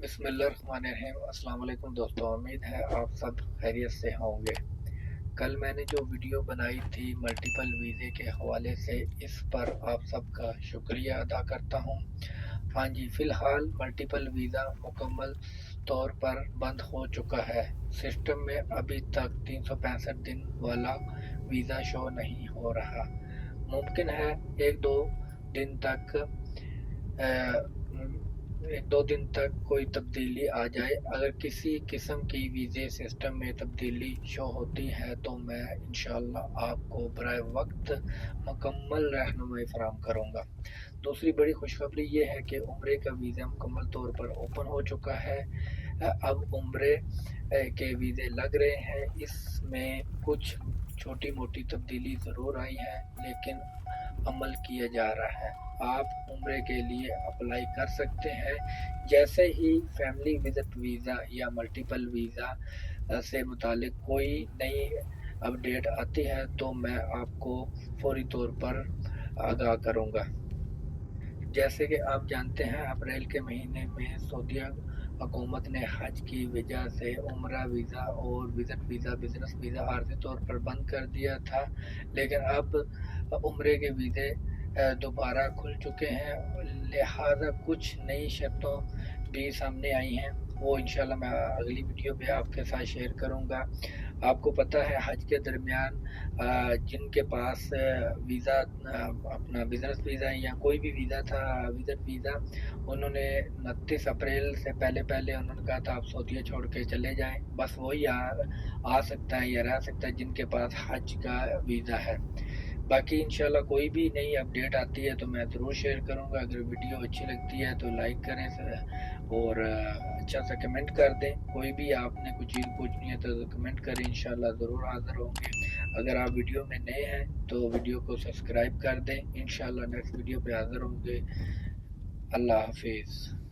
बिस्मिल्लाहिर्रहमानिर्रहीम। अस्सलाम वालेकुम दोस्तों, उम्मीद है आप सब खैरियत से होंगे। कल मैंने जो वीडियो बनाई थी मल्टीपल वीज़े के हवाले से, इस पर आप सबका शुक्रिया अदा करता हूँ। हाँ जी, फ़िलहाल मल्टीपल वीज़ा मुकम्मल तौर पर बंद हो चुका है। सिस्टम में अभी तक 365 दिन वाला वीज़ा शो नहीं हो रहा। मुमकिन है एक दो दिन तक एक दो दिन तक कोई तब्दीली आ जाए। अगर किसी किस्म की वीज़े सिस्टम में तब्दीली शो होती है तो मैं इंशाअल्लाह आपको बराए वक्त मुकम्मल रहनुमाई फराहम करूँगा। दूसरी बड़ी खुशखबरी ये है कि उम्रे का वीज़ा मुकम्मल तौर पर ओपन हो चुका है। अब उम्रे के वीज़े लग रहे हैं। इसमें कुछ छोटी मोटी तब्दीली ज़रूर आई है, लेकिन अमल किया जा रहा है। आप उम्रे के लिए अप्लाई कर सकते हैं। जैसे ही फैमिली विजिट वीज़ा या मल्टीपल वीज़ा से मुतालिक कोई नई अपडेट आती है तो मैं आपको फौरी तौर पर आगाह करूँगा। जैसे कि आप जानते हैं, अप्रैल के महीने में सऊदीया हुकूमत ने हज की वजह से उम्रा वीज़ा और विज़िट वीज़ा, बिज़नेस वीज़ा आर्ज़ी तौर पर बंद कर दिया था। लेकिन अब उम्रे के वीज़े दोबारा खुल चुके हैं, लिहाजा कुछ नई शर्तों भी सामने आई हैं। वो इंशाल्लाह मैं अगली वीडियो पे आपके साथ शेयर करूँगा। आपको पता है, हज के दरमियान जिनके पास वीज़ा अपना बिज़नेस वीज़ा या कोई भी वीज़ा था, विज़िट वीज़ा, उन्होंने 29 अप्रैल से पहले उन्होंने कहा था आप सऊदीया छोड़ के चले जाएँ। बस वही आ सकता है या रह सकता है जिनके पास हज का वीज़ा है। बाकी इंशाल्लाह कोई भी नई अपडेट आती है तो मैं ज़रूर शेयर करूँगा। अगर वीडियो अच्छी लगती है तो लाइक करें और अच्छा सा कमेंट कर दें। कोई भी आपने कुछ चीज़ पूछनी है तो कमेंट करें, इंशाल्लाह ज़रूर हाज़िर होंगे। अगर आप वीडियो में नए हैं तो वीडियो को सब्सक्राइब कर दें। इंशाल्लाह नेक्स्ट वीडियो पे हाज़िर होंगे। अल्लाह हाफ़िज़।